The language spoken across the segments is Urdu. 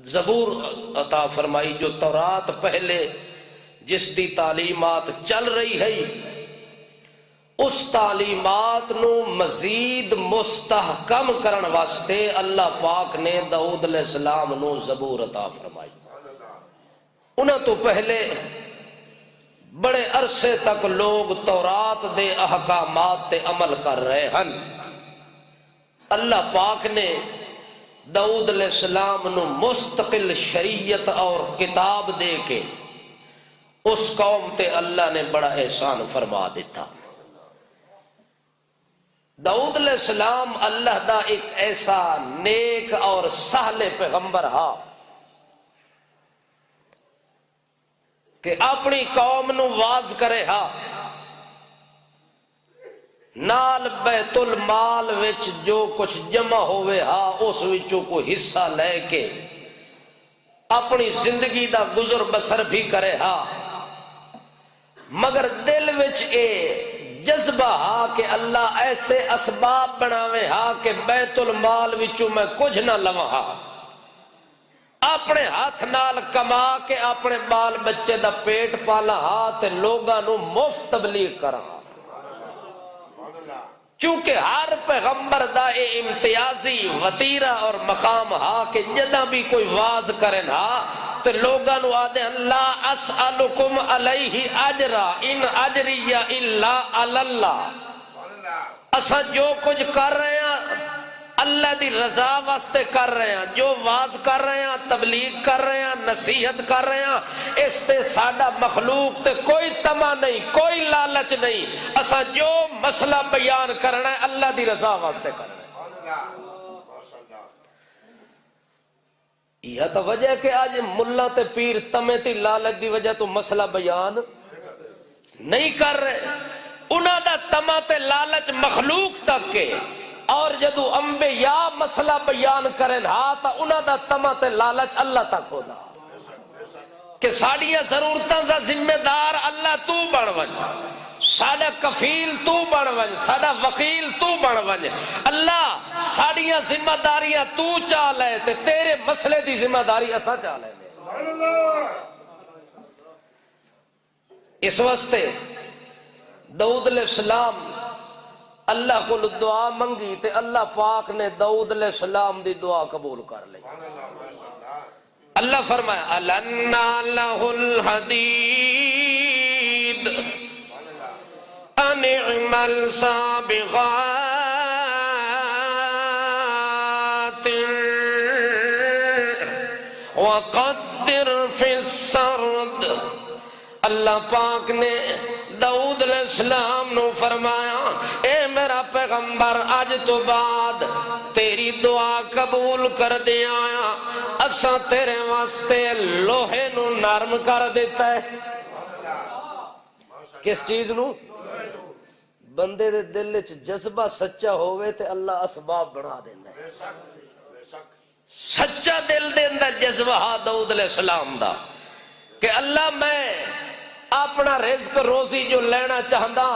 زبور عطا فرمائی جو تورات پہلے جس دی تعلیمات چل رہی ہے اس تعلیمات نو مزید مستحکم کرن واسطے اللہ پاک نے داؤد علیہ السلام نو زبور عطا فرمائی. انہاں تو پہلے بڑے عرصے تک لوگ تورات دے احکامات تے عمل کر رہے ہیں. اللہ پاک نے داؤد علیہ السلام نو مستقل شریعت اور کتاب دے کے اس قوم تے اللہ نے بڑا احسان فرما دیتا. داؤد علیہ السلام اللہ دا ایک ایسا نیک اور سہل پیغمبر ہا کہ اپنی قوم نو واز کرے ہا نال بیت المال وچ جو کچھ جمع ہوئے ہا اس وچوں کوئی حصہ لے کے اپنی زندگی دا گزر بسر بھی کرے ہا، مگر دل وچ اے جذبہ ہا کہ اللہ ایسے اسباب بناوے ہا کہ بیت المال وچوں میں کچھ نہ لواں ہا، اپنے ہاتھ نال کما کے اپنے بال بچے دا پیٹ پالا ہا تے لوگاں نو مفت تبلیغ کراں. چونکہ ہر پیغمبر دا اے امتیازی وطیرہ اور مقام ہا کہ جدہ بھی کوئی واز کرن ہا تو لوگاں نو آدھے اللہ اسألکم علیہ اجرا ان اجری الا اللہ. اساں جو کچھ کر رہے ہیں اللہ دی رضا واسطے کر رہے ہیں، جو واز کر رہے ہیں، تبلیغ کر رہے ہیں، نصیحت کر رہے ہیں، اس تے ساڈا مخلوق تے کوئی طمع نہیں، کوئی لالچ نہیں. اساں جو مسئلہ بیان کرنا ہے اللہ دی رضا واسطے کرنا ہے. یہ تو وجہ ہے کہ آج ملا تے پیر تمے تی لالچ دی وجہ تو مسئلہ بیان نہیں کر رہے. انہاں دا طمع تے لالچ مخلوق تک کے، اور جدو انبیاء مسئلہ بیان کریں ہاں تا انہاں دا طمع تے لالچ اللہ تک ہونا کہ ساڑیاں ضرورتاں دا ذمہ دار اللہ تو بن ون، ساڑا کفیل تو بن ون، ساڑا وکیل تو بن ون. اللہ ساڑیاں ذمہ داریاں تو چاہ لے تے تیرے مسئلے دی ذمہ داری اسا چاہ لے. اس واسطے داؤد علیہ السلام اللہ کو دعا منگی تے اللہ پاک نے داؤد علیہ السلام دی دعا قبول کر لی. اللہ فرمایا النا لہ الحدید انعمل سابغات وقدر فی السرد. اللہ پاک نے داؤد علیہ السلام نو فرمایا اے میرا پیغمبر آج تو بعد تیری دعا قبول کر دیا، اساں تیرے واسطے لوہے نو نرم کر دیتا ہے. کس چیز نو؟ بندے دے دل وچ جذبہ سچا ہوئے تے اللہ اسباب بنا دیندا ہے. سچا دل دے اندر جذبہ ہا داؤد علیہ السلام دا کہ اللہ میں اپنا رزق روزی جو لینا چاہندا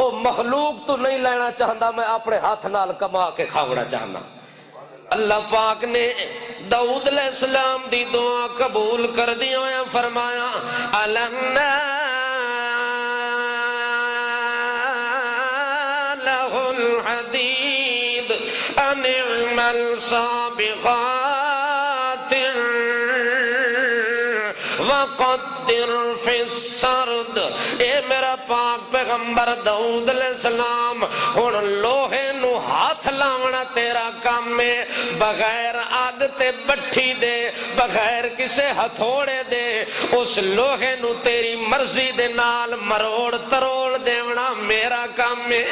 او مخلوق تو نہیں لینا چاہندا، میں اپنے ہاتھ نال کما کے کھاونا چاہندا. اللہ پاک نے داؤد علیہ السلام دی دعا قبول کر دی اور فرمایا النا لہ الحدید انعمل سابغات وقدر فی السرد. اے میرا پاک پیغمبر داؤد علیہ السلام ہن لوہے نو ہاتھ لاونا تیرا کام میں، بغیر آگ تے بٹھی دے، بغیر کسے ہتھوڑے دے، اس لوہے نو تیری مرضی دے نال مروڑ تروڑ دیونا میرا کام میں.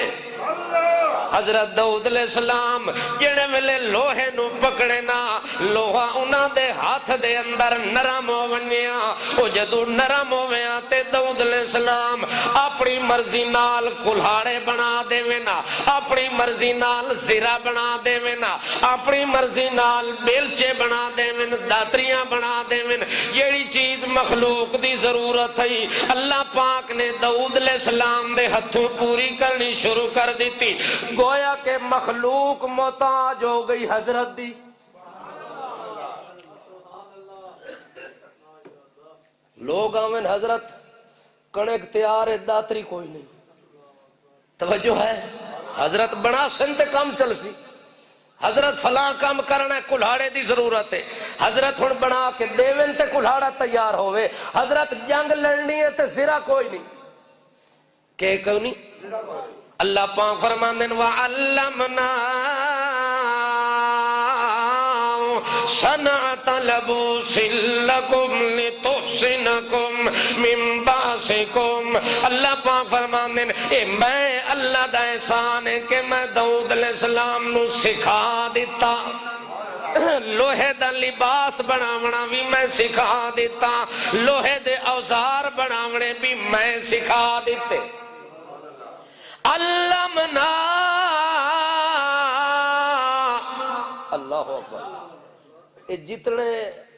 حضرت داؤد علیہ السلام جڑے ویلے لوہے نو پکڑے نا لوہا انہاں دے ہاتھ دے اندر نرم ہو ونیا. او جدو نرم ہویا تے داؤد علیہ السلام اپنی مرضی نال کلہاڑے بنا دے نا، اپنی مرضی نال زیرہ بنا دے نا، اپنی مرضی نال بیلچے بنا دے ون، داتریاں بنا دے ون. جیڑی چیز مخلوق دی ضرورت ہے اللہ پاک نے داؤد علیہ السلام دے ہتھوں پوری کرنی شروع کر دیتی. گویا کہ مخلوق محتاج ہو گئی حضرت دی. لوگ آویں حضرت کنک تیار ہے داتری کوئی نہیں، توجہ ہے، حضرت بنا سن تے کام چل سی، حضرت فلاں کام کرنا ہے کلہاڑے دی ضرورت ہے، حضرت ہن بنا کے دیوین تے کلہاڑا تیار ہوئے، حضرت جنگ لڑنی ہے تے زرہ کوئی نہیں، کہ کوئی نہیں، اللہ پاک فرماندے ہیں وَعَلَّمْنَا صَنْعَةَ لَبُوسٍ لَكُمْ لِتُحْصِنَكُمْ مِنْ بَأْسِكُمْ، اللہ پاک فرماندے ہیں اے میں اللہ دا احسان ہے کہ میں داؤد علیہ السلام نو سکھا دیتا، لوہے دا لباس بناونا بھی میں سکھا دیتا، لوہے دے اوزار بناونے بھی میں سکھا دیتے، علمنا، اللہ اکبر، اے جتنے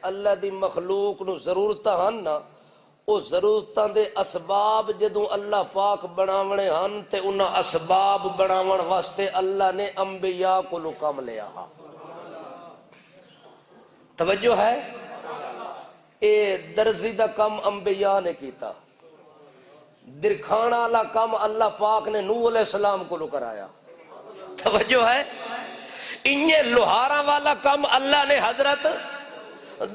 اللہ دی مخلوق نو ضرورتاں ہن نا، او ضرورتاں دے اسباب جدوں اللہ پاک بناونے ہن تے انہاں اسباب بناون واسطے اللہ نے انبیاء کو کم لیا، توجہ ہے، اے درزی دا کم انبیاء نے کیتا، درکھانا والا کم اللہ پاک نے نوح علیہ السلام کو کرایا، توجہ ہے، انہیں لوہارا والا کم اللہ نے حضرت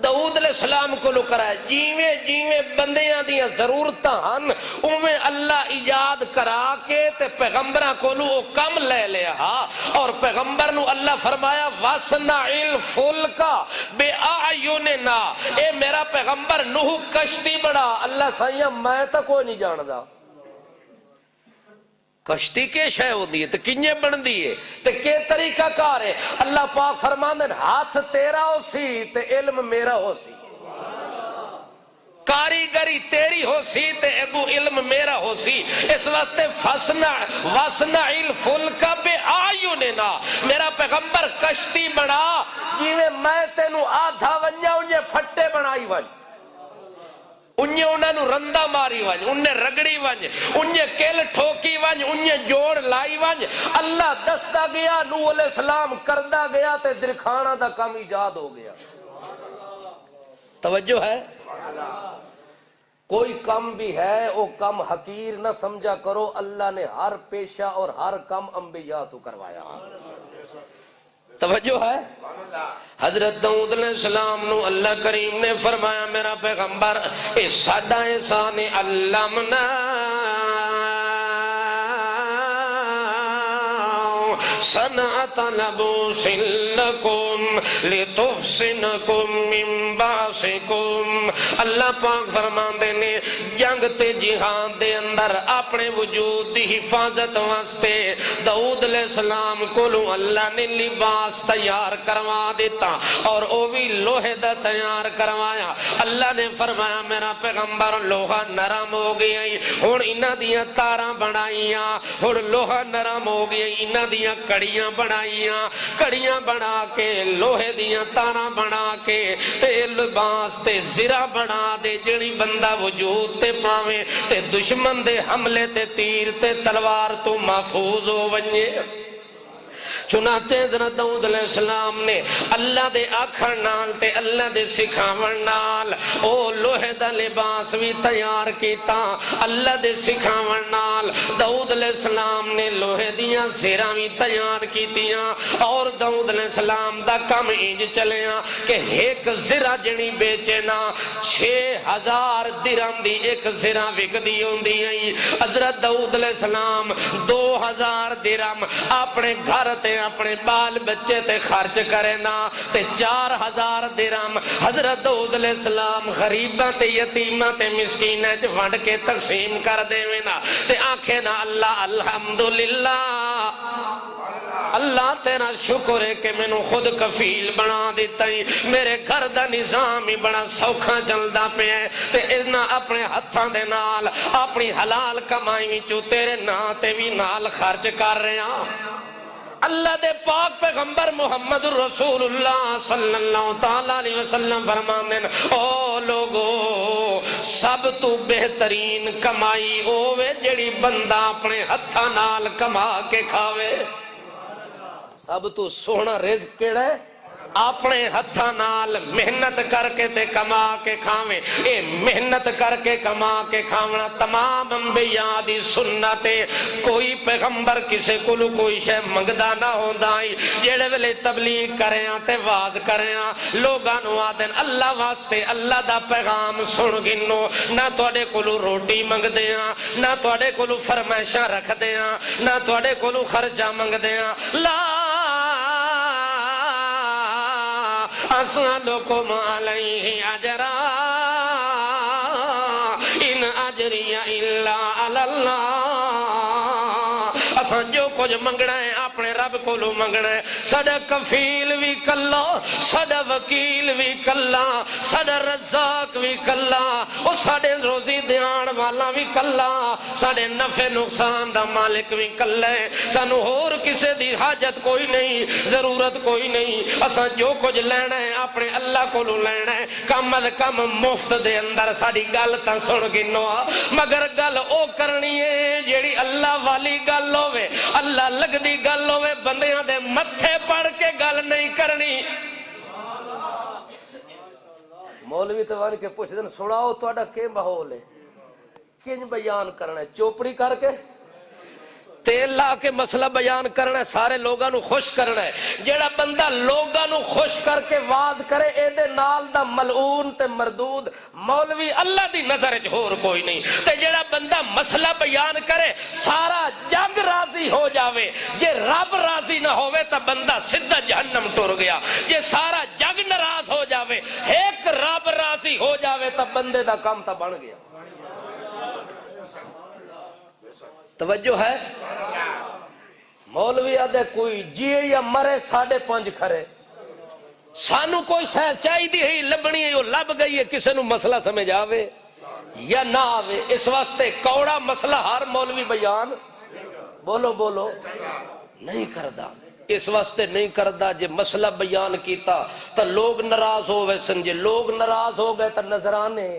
داؤد علیہ السلام کو کرایا، جیویں جیویں بندیاں دیاں ضرورتاں ہن اویں اللہ ایجاد کرا کے تے پیغمبراں کولو او کم لے لیا، اور پیغمبر نو اللہ فرمایا وَاصْنَعِ الْفُلْكَ بِأَعْيُنِنَا، اے میرا پیغمبر نوح کشتی بڑا، اللہ سائیاں میں تا کوئی نہیں جاندا کشتی کے شے ہوندی ہے تے کنجے بن دیئے تے کے طریقہ کار ہے، اللہ پاک فرماندن ہاتھ تیرا ہو سی تے علم میرا ہو سی، کاریگری تیری ہو سی تے اگو علم میرا ہو سی، اس وقت وَاصْنَعِ الْفُلْكَ بِأَعْيُنِنَا، میرا پیغمبر کشتی بنا جیویں میں تینوں آدھا ونجا انجے پھٹے بنائی ونج، انہیں نو رندہ ماری ونج، انہیں رگڑی ونج، انہیں کل ٹھوکی ونج، انہیں جوڑ لائی ونج، اللہ دستا گیا، نوح علیہ السلام کردہ گیا تے درکھانا دا کم ایجاد ہو گیا، توجہ ہے، کوئی کم بھی ہے وہ کم حقیر نہ سمجھا کرو، اللہ نے ہر پیشہ اور ہر کم انبیاء تو کروایا، توجہ ہے، حضرت داؤد علیہ السلام نو اللہ کریم نے فرمایا میرا پیغمبر اے ساڈا احسان علمنا صنعت لبوس لکم لتحسنکم من باسکم، اللہ پاک فرماندے نے جنگ تے جہاد دے اندر اپنے وجود دی حفاظت واسطے داؤد علیہ السلام کولو اللہ نے لباس تیار کروا دیتا، اور او بھی لوہے دا تیار کروایا، اللہ نے فرمایا میرا پیغمبر لوہا نرم ہو گیا، ہن انہاں دیاں تاراں بنائیاں، ہن لوہا نرم ہو گیا، انہاں دیاں کڑیاں بنائیاں، کڑیاں بنا کے لوہے دیاں تاراں بنا کے تے لباس تے زرہ بنا دے جڑی بندہ وجود تے پاویں تے دشمن دے حملے تے تیر تے تلوار تو محفوظ ہو ونجے، چنانچہ حضرت داؤد علیہ السلام نے اللہ دے آکھن نال تے اللہ دے سکھاون نال او لوہے دا لباس بھی تیار کیتا، اللہ دے سکھاون نال داؤد علیہ السلام نے لوہے دیاں زیراں بھی تیار کیتیاں، اور داؤد علیہ السلام دا کم انج چلیا کہ ایک زرہ جنی بیچے نا 6000 درہم دی ایک زرہ وکدی ہوندی ہے، حضرت داؤد علیہ السلام 2000 درہم اپنے گھر تے اپنے بال بچے تے خرچ کرے نا تے 4000 درہم حضرت داؤد علیہ السلام غریباں تے یتیماں تے مسکیناں چ ونڈ کے تقسیم کر دیویں نا تے آکھے نا اللہ الحمدللہ، اللہ تیرا شکر ہے کہ میں نو خود کفیل بنا دیتا ہی، میرے گھر دا نظام ہی بڑا سوکھا چلدا پہ ہے تے اتنا اپنے ہتھاں دے نال اپنی حلال کمائی وچوں تیرے نا تے بھی نال خرچ کر رہے ہاں۔ اللہ دے پاک پیغمبر محمد رسول اللہ صلی اللہ تعالیٰ علیہ وسلم فرماندے ہیں او لوگو سب تو بہترین کمائی اوے جڑی بندہ اپنے ہتھاں نال کما کے کھاوے، سب تو سونا رزق کیڑا ہے؟ اپنے ہتھاں نال محنت کر کے تے کما کے کھاویں. اے محنت کر کے کما کے کھاونا تمام انبیاء دی سنت ہے. کوئی پیغمبر کسے کولو کوئی شے منگدا نہ ہوندا ہی. جڑے ویلے تبلیغ کریاں تے واز کریاں لوگاں نوں آدن اللہ واسطے اللہ دا پیغام سن گنو. نہ تواڈے کولو روٹی منگدے ہاں نہ تواڈے کولو فرمائشاں رکھدے ہاں نہ تواڈے کولو خرچہ منگدے ہاں. لا اسألکم علیہ اجرا ان اجری الا علی اللہ. اساں جو کچھ منگنا ہے اپنے رب کولو منگنا ہے. ساڈا کفیل بھی کلا ساڈا وکیل بھی کلا ساڈا رزاق بھی کلا او ساڈے روزی دیان والا بھی کلا ساڈے نفع نقصان دا مالک بھی کلا ہے. سانو ہور کسے دی حاجت کوئی نہیں ضرورت کوئی نہیں. اساں جو کچھ لینا ہے اپنے اللہ کولو لینا ہے. کم از کم مفت دے اندر ساڈی گل تاں سن گنو مگر گل او کرنی ہے جیڑی اللہ والی گل ہوے اللہ لگدی گل ہوے بندیاں دے متھے پڑھ کے گل نہیں کرنی. مولوی تو ون کے پوچھ دن سناؤ تہاڈا کی ماحول ہے کنج بیان کرنا ہے چوپڑی کر کے تیل لا کے مسئلہ بیان کرنا ہے سارے لوگاں نو خوش کرنا ہے. جیڑا بندہ لوگاں نو خوش کر کے واز کرے اے دے نال دا ملعون تے مردود مولوی اللہ دی نظر وچ ہور کوئی نہیں. تے جیڑا بندہ مسئلہ بیان کرے سارا جگ راضی ہو جاوے جے رب راضی نہ ہوے تا بندہ سیدھا جہنم ٹر گیا. جے سارا جگ ناراض ہو جاوے ایک رب راضی ہو جاوے تا بندے دا کام تا بن گیا. توجہ ہے مولوی آدھے کوئی جیے یا مرے 5.5 کھرے سانو کوئی شاید چاہی دی ہی لبنی ہے وہ لب گئی ہے کسے نو مسئلہ سمجھ آوے یا نہ آوے. اس واسطے کوڑا مسئلہ ہر مولوی بیان بولو بولو نہیں کردہ. اس واسطے نہیں کردہ جے مسئلہ بیان کیتا تا لوگ ناراض ہو ویسن جے لوگ ناراض ہو گئے تا نظرانے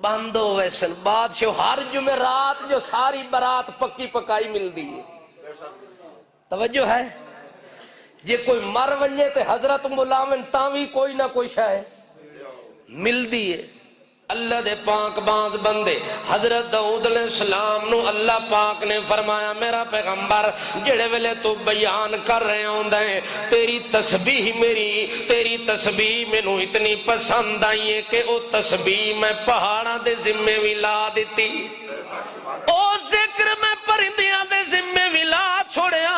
بند ہو ویسن. بادشاہ ہر جمعرات جو ساری برات پکی پکائی مل دی ہے. توجہ ہے جے کوئی مر ونجے تے حضرت ملاون تاوی کوئی نہ کوئی شاہ مل دی ہے. اللہ دے پاک باز بندے حضرت داؤد علیہ السلام نو اللہ پاک نے فرمایا میرا پیغمبر جڑے ویلے تو بیان کر رہے ہوندے ہیں تیری تسبیح تیری تسبیح مینوں اتنی پسند آئی ہے کہ او تسبیح میں پہاڑاں دے ذمے بھی لا دیتی او ذکر میں پرندیاں دے ذمے بھی لا چھوڑیا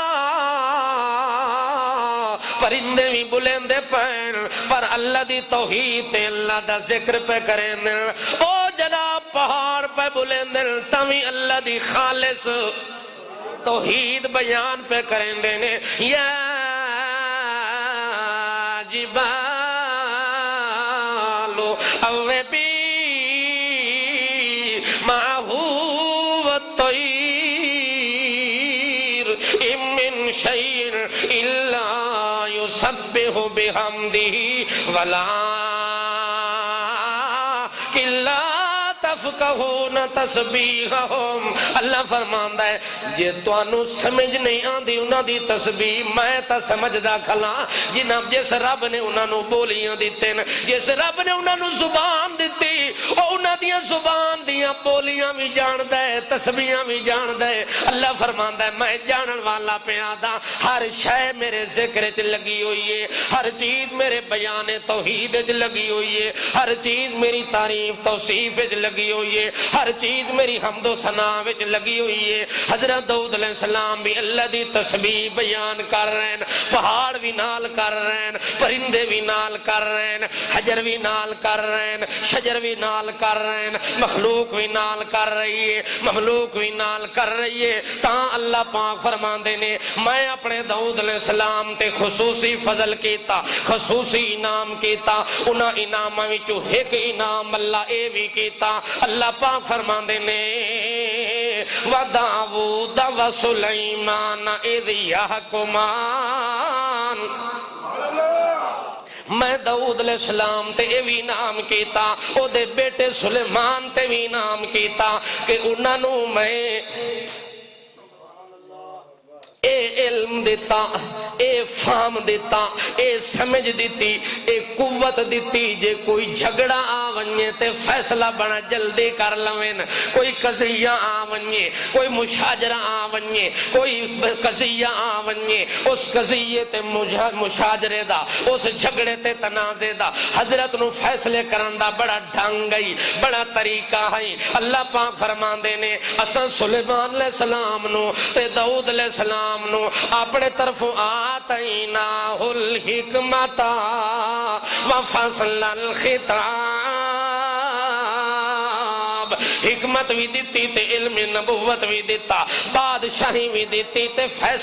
پرندے بھی بلندے پین پر اللہ دی توحید تے اللہ دا ذکر پہ کریں دن او جناب پہاڑ پہ بلندے تمہیں اللہ دی خالص توحید بیان پہ کریں دینے. یا جبالو اوبی معہو والطیر من شیر الا یسبح بحمدہ ولا کلا تفقہون تسبیحہم. اللہ فرماندا ہے جے توانوں سمجھ نہیں آندی انہاں دی تسبیح میں تا سمجھدا کھلا جناب جس رب نے انہاں نوں بولیاں دتے جس رب نے انہاں نوں زبان دتی او انہاں دیاں زبان دیاں بولیاں بھی جاندا ہے تسبیحاں بھی جاندا ہے. اللہ فرماندا ہے میں جانن والا پیاں دا ہر شے میرے ذکر وچ لگی ہوئی ہے ہر چیز میرے بیان توحید وچ لگی ہوئی ہے ہر چیز میری تعریف توصیف وچ لگی ہوئی ہے ہر چیز میری حمد و ثنا وچ لگی ہوئی ہے. حضرت داؤد علیہ السلام بھی اللہ دی تسبیح بیان کر رہے ہیں پہاڑ بھی نال کر رہے ہیں پرندے بھی نال کر رہے ہیں حجر بھی نال کر رہے ہیں شجر بھی نال کر رہے ہیں مخلوق بھی نال کر رہی ہے مخلوق بھی نال کر رہی ہے. تاں اللہ پاک فرماندے نے میں اپنے داؤد علیہ السلام تے خصوصی فضل کیتا خصوصی انعام کیتا انہاں انعاماں وچوں ایک انعام اللہ اے بھی کیتا. اللہ پاک فرماندے نے وَدَاوُودَ وَسُلَيْمَانَ اِذْ يَحْكُمَانِ میں داؤد علیہ السلام تے اے بھی نام کیتا او دے بیٹے سلیمان تے بھی نام کیتا کہ انہاں نوں میں اے علم دیتا اے فہم دیتا، اے سمجھ دیتی، اے قوت دیتی، جے کوئی جھگڑا آونیے تے فیصلہ بنا جلدی کر لوین، کوئی قضیہ آونیے، کوئی مشاجرہ آونیے، کوئی قضیہ آونیے، اس قضیے تے مشاجرے دا، اس جھگڑے تے تنازع دا حضرت نو فیصلے کرن دا بڑا ڈھنگ ہے، بڑا طریقہ ہے۔ اللہ پاک فرماندے نے اساں سلیمان علیہ السلام نو تے داؤد علیہ السلام نو اپنے طرف آتینا الحکمت وفصل الخطاب، حکمت بھی دیتی تے علم نبوت بھی دیتا، بادشاہی بھی دیتی تے فیصلہ